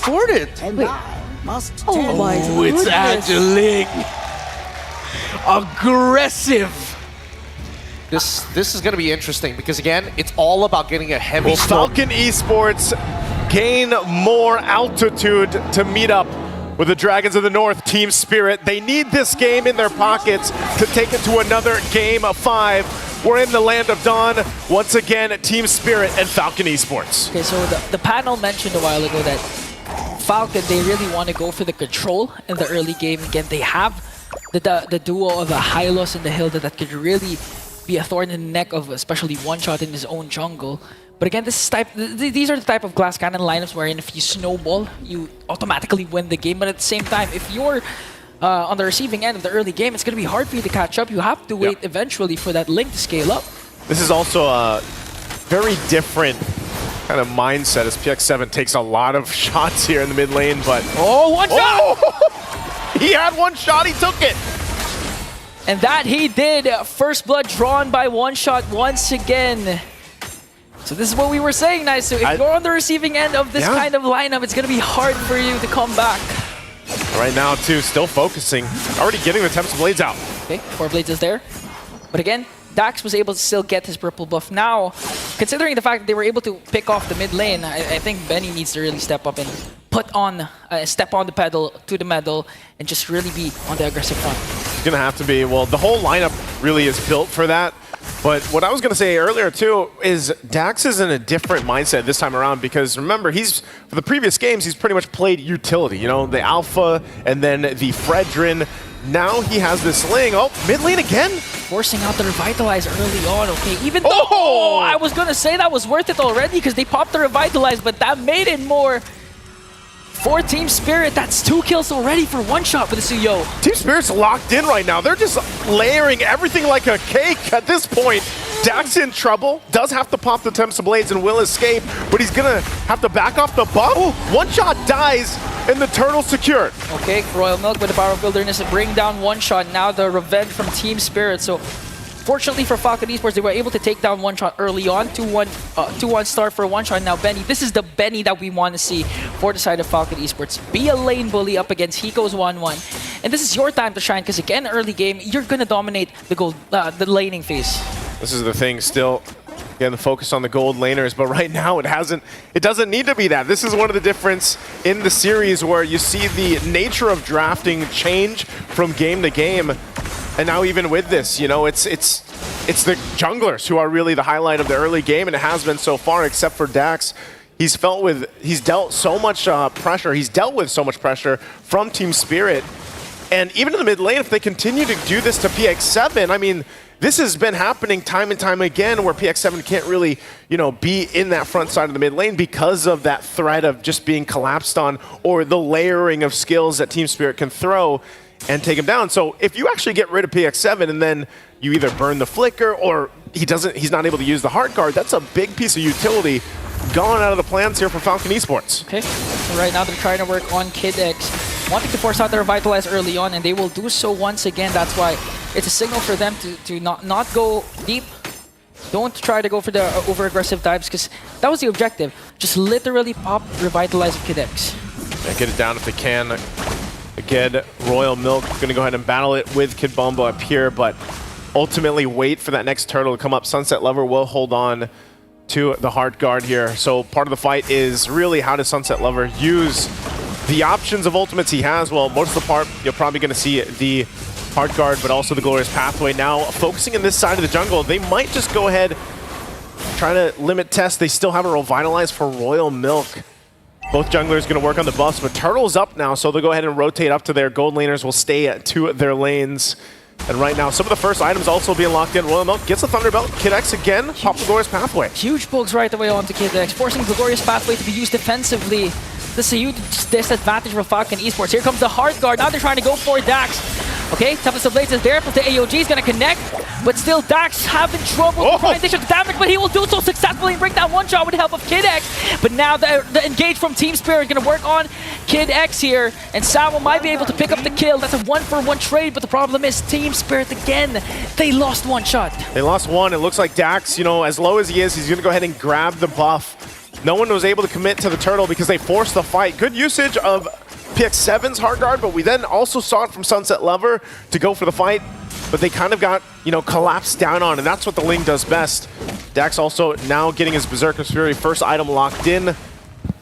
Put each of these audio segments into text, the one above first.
afford it. Wait. Oh my Oh, it's goodness. Adeling. Aggressive. This is going to be interesting because, again, it's all about getting a heavy Will storm. FALCON Esports gain more altitude to meet up with the Dragons of the North Team Spirit? They need this game in their pockets to take it to another game of 5. We're in the land of Dawn. Once again, Team Spirit and FALCON Esports. Okay, so the panel mentioned a while ago that Falcon, they really want to go for the control in the early game. Again, they have the duo of a Hylos and the Hilda that could really be a thorn in the neck of especially One-Shot in his own jungle. But again, these are the type of glass cannon lineups wherein if you snowball, you automatically win the game. But at the same time, if you're on the receiving end of the early game, it's going to be hard for you to catch up. You have to wait eventually for that link to scale up. This is also a very different kind of mindset as PX7 takes a lot of shots here in the mid lane, but... Oh, one shot! Oh! He had one shot, he took it! And that he did. First blood drawn by One-Shot once again. So this is what we were saying, Nice. So if you're on the receiving end of this kind of lineup, it's going to be hard for you to come back. Right now, too, still focusing. Already getting the Tempest Blades out. Okay, 4 Blades is there. But again, Dax was able to still get his purple buff. Now, considering the fact that they were able to pick off the mid lane, I think Benny needs to really step up and step on the pedal to the metal and just really be on the aggressive front. It's going to have to be. Well, the whole lineup really is built for that. But what I was going to say earlier, too, is Dax is in a different mindset this time around because, remember, for the previous games, he's pretty much played utility. You know, the Alpha and then the Fredrin. Now he has this Ling. Oh, mid lane again? Forcing out the Revitalize early on, okay? Even though, I was going to say that was worth it already because they popped the Revitalize, but that made it more for Team Spirit. That's 2 kills already for One-Shot with the Suyo. Team Spirit's locked in right now. They're just layering everything like a cake at this point. Dax in trouble, does have to pop the Tempest Blades and will escape, but he's gonna have to back off the buff. One-Shot dies and the turtle secured. Okay, Royal Milk with the Power of Wilderness to bring down One-Shot. Now the revenge from Team Spirit. So fortunately for FALCON Esports, they were able to take down One-Shot early on. 2-1 start for One-Shot. Now Benny, this is the Benny that we want to see for the side of FALCON Esports. Be a lane bully up against Hiko's 1-1. And this is your time to shine because again, early game, you're going to dominate the laning phase. This is the thing still. Again, the focus on the gold laners, but right now it doesn't need to be that. This is one of the difference in the series where you see the nature of drafting change from game to game. And now even with this, you know, it's the junglers who are really the highlight of the early game, and it has been so far, except for Dax. He's dealt so much pressure. He's dealt with so much pressure from Team Spirit. And even in the mid lane, if they continue to do this to PX7, I mean, this has been happening time and time again where PX7 can't really, you know, be in that front side of the mid lane because of that threat of just being collapsed on or the layering of skills that Team Spirit can throw and take him down. So if you actually get rid of PX7 and then you either burn the flicker or he's not able to use the heart guard, that's a big piece of utility gone out of the plans here for FALCON Esports. Okay, so right now they're trying to work on Kid X, wanting to force out the Revitalize early on, and they will do so once again. That's why it's a signal for them to not go deep. Don't try to go for the over-aggressive dives, because that was the objective. Just literally pop Revitalize of Kid X. Yeah, get it down if they can. Again, Royal Milk going to go ahead and battle it with Kid Bombo up here, but ultimately wait for that next turtle to come up. Sunset Lover will hold on to the heart guard here. So part of the fight is really how does Sunset Lover use the options of ultimates he has. Well, most of the part, you're probably going to see the heart guard, but also the Glorious Pathway. Now, focusing in this side of the jungle, they might just go ahead, try to limit test. They still have a Revitalize for Royal Milk. Both junglers going to work on the buffs, but Turtle's up now, so they'll go ahead and rotate up to their gold laners will stay to their lanes. And right now, some of the first items also being locked in. Royal Milk gets the Thunderbelt. Kid X again, pop the Glorious Pathway. Huge pulls right away onto Kid X, forcing the Glorious Pathway to be used defensively. This is a huge disadvantage for FALCON Esports. Here comes the Heart Guard. Now they're trying to go for Dax. Okay, Tempest of Blades is there, plus the AOG is going to connect. But still, Dax having trouble with trying to dish the damage, but he will do so successfully and break that one shot with the help of Kid X. But now the engage from Team Spirit is going to work on Kid X here. And Samo might be able to pick up the kill. That's a 1-for-1 trade, but the problem is Team Spirit again. They lost one shot. They lost one. It looks like Dax, you know, as low as he is, he's going to go ahead and grab the buff. No one was able to commit to the turtle because they forced the fight. Good usage of PX7's hard guard, but we then also saw it from Sunset Lover to go for the fight. But they kind of got, you know, collapsed down on, and that's what the Ling does best. Dax also now getting his Berserker's Fury first item locked in. And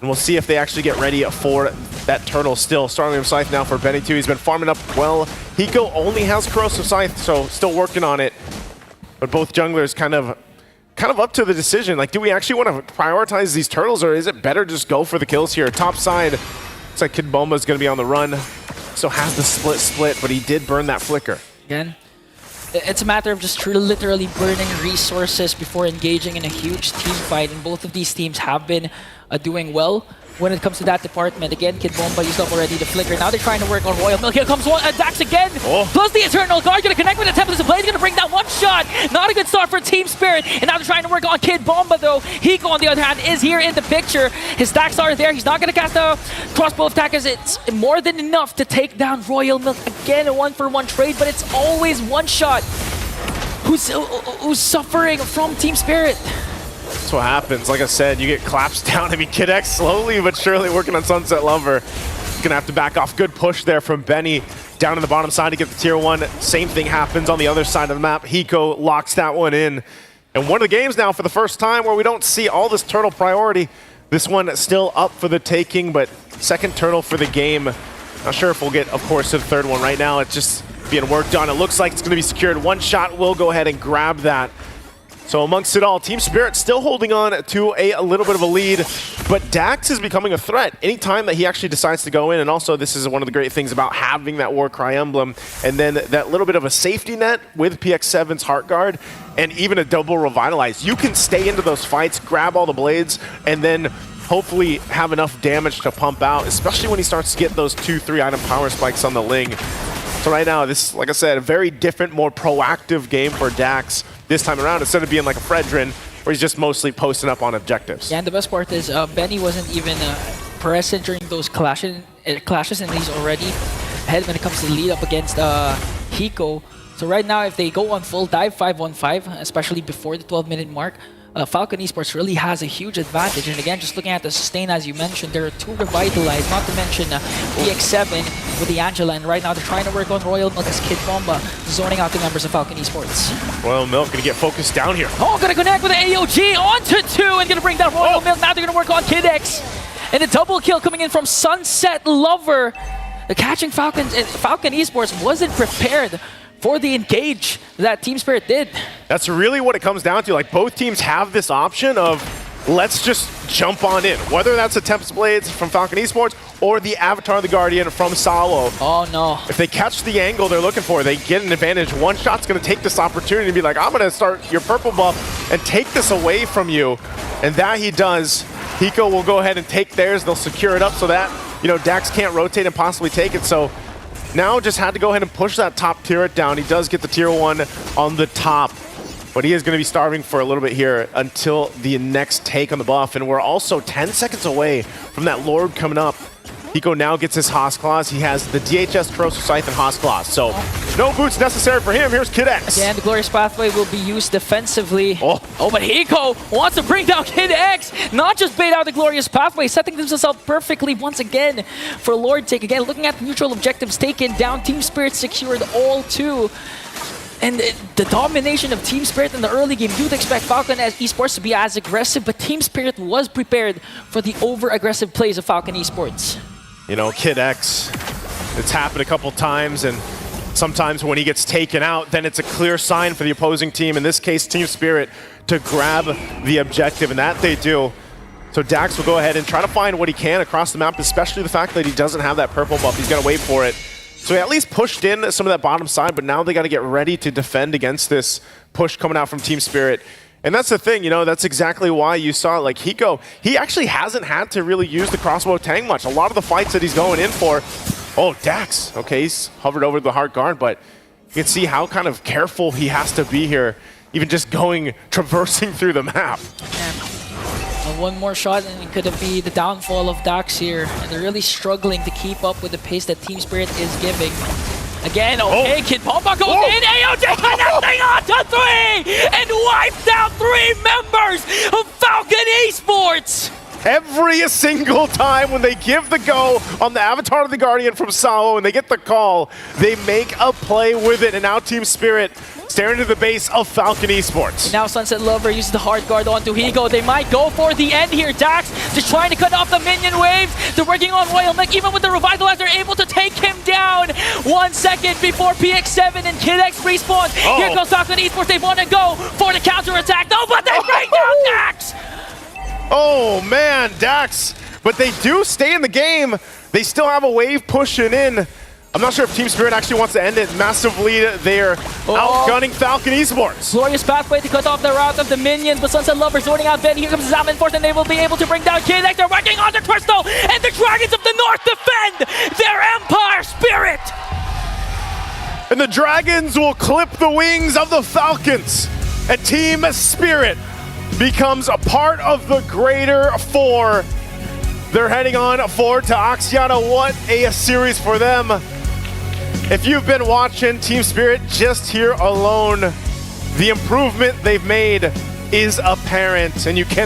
we'll see if they actually get ready for that turtle still. Starting with Scythe now for Benny too. He's been farming up well. Hiko only has Corrosive Scythe, so still working on it. But both junglers kind of up to the decision. Like, do we actually want to prioritize these turtles, or is it better to just go for the kills here? Top side, looks like Kid Bomba is going to be on the run. So has the split, but he did burn that flicker. Again, it's a matter of just literally burning resources before engaging in a huge team fight, and both of these teams have been doing well when it comes to that department. Again, Kid Bomba used up already the flicker. Now they're trying to work on Royal Milk. Here comes one, Dax again. Plus the Eternal Guard, gonna connect with the Tempest of Blaze, gonna bring that one shot. Not a good start for Team Spirit. And now they're trying to work on Kid Bomba though. Hiko, on the other hand, is here in the picture. His stacks are there. He's not gonna cast a crossbow attack, as it's more than enough to take down Royal Milk. Again, a 1-for-1 trade, but it's always one shot. Who's suffering from Team Spirit? That's what happens. Like I said, you get collapsed down. I mean, Kid X slowly but surely working on Sunset Lover. He's gonna have to back off. Good push there from Benny down in the bottom side to get the tier 1. Same thing happens on the other side of the map. Hiko locks that one in. And one of the games now for the first time where we don't see all this turtle priority. This one still up for the taking, but second turtle for the game. Not sure if we'll get, of course, to the third one. Right now, it's just being worked on. It looks like it's gonna be secured. One shot will go ahead and grab that. So amongst it all, Team Spirit still holding on to a little bit of a lead, but Dax is becoming a threat anytime that he actually decides to go in. And also, this is one of the great things about having that Warcry emblem, and then that little bit of a safety net with PX7's Heart Guard, and even a double Revitalize. You can stay into those fights, grab all the blades, and then hopefully have enough damage to pump out, especially when he starts to get those 2-3 item power spikes on the Ling. So right now, this, like I said, a very different, more proactive game for Dax this time around, instead of being like a Fredrin, where he's just mostly posting up on objectives. Yeah, and the best part is Benny wasn't even present during those clashes, and he's already ahead when it comes to the lead up against Hiko. So right now, if they go on full dive 5-on-5, especially before the 12-minute mark, FALCON Esports really has a huge advantage. And again, just looking at the sustain, as you mentioned, there are 2 revitalized, not to mention PX7 with the Angela. And right now, they're trying to work on Royal Milk as Kid Bomba zoning out the members of FALCON Esports. Royal Milk gonna get focused down here. Oh, gonna connect with the AOG onto 2 and gonna bring down Royal Milk. Now they're gonna work on Kid X. And a double kill coming in from Sunset Lover. The catching FALCON Esports wasn't prepared for the engage that Team Spirit did. That's really what it comes down to. Like, both teams have this option of, let's just jump on in. Whether that's the Tempest Blades from FALCON Esports or the Avatar the Guardian from Salo. Oh no. If they catch the angle they're looking for, they get an advantage. One shot's gonna take this opportunity to be like, I'm gonna start your purple buff and take this away from you. And that he does. Hiko will go ahead and take theirs. They'll secure it up so that, you know, Dax can't rotate and possibly take it. So now just had to go ahead and push that top turret down. He does get the tier 1 on the top, but he is going to be starving for a little bit here until the next take on the buff. And we're also 10 seconds away from that Lord coming up. Hiko now gets his Haas Claws. He has the DHS Corrosive Scythe and Haas Claws. So no boots necessary for him. Here's Kid X. Again, the Glorious Pathway will be used defensively. Oh, but Hiko wants to bring down Kid X. Not just bait out the Glorious Pathway, setting themselves up perfectly once again for Lord take. Again, looking at the neutral objectives taken down, Team Spirit secured all 2. And the domination of Team Spirit in the early game, you'd expect FALCON Esports to be as aggressive, but Team Spirit was prepared for the over-aggressive plays of FALCON Esports. You know, Kid X, it's happened a couple times, and sometimes when he gets taken out, then it's a clear sign for the opposing team, in this case, Team Spirit, to grab the objective, and that they do. So Dax will go ahead and try to find what he can across the map, especially the fact that he doesn't have that purple buff. He's got to wait for it. So he at least pushed in some of that bottom side, but now they got to get ready to defend against this push coming out from Team Spirit. And that's the thing, you know, that's exactly why you saw, like, Hiko, he actually hasn't had to really use the crossbow tang much. A lot of the fights that he's going in for, oh, Dax, okay, he's hovered over the Heart Guard, but you can see how kind of careful he has to be here, even just traversing through the map. And one more shot and it could be the downfall of Dax here. And they're really struggling to keep up with the pace that Team Spirit is giving. Again, okay, Kid Bomba goes in, AOJ connecting onto 3 and wiped out 3 members of FALCON Esports! Every single time when they give the go on the Avatar of the Guardian from Sawo and they get the call, they make a play with it. And now Team Spirit staring to the base of Falcon Esports. Now Sunset Lover uses the hard guard onto Higo. They might go for the end here. Dax just trying to cut off the minion waves. They're working on Royal Mech. Even with the Revitalize, they're able to take him down. 1 second before PX7 and KidX respawn. Here goes Falcon Esports. They want to go for the counter-attack. No, but they bring down Dax! Oh man, Dax. But they do stay in the game. They still have a wave pushing in. I'm not sure if Team Spirit actually wants to end it. Massive lead there, outgunning Falcon Esports. Glorious pathway to cut off the route of the minions, but Sunset Lover sorting out Ben. Here comes Zaman Force, and they will be able to bring down KidX. They're working on the Crystal, and the Dragons of the North defend their Empire Spirit! And the Dragons will clip the wings of the Falcons. And Team Spirit becomes a part of the greater four. They're heading on forward to Axiata. What a series for them. If you've been watching Team Spirit just here alone, the improvement they've made is apparent, and you can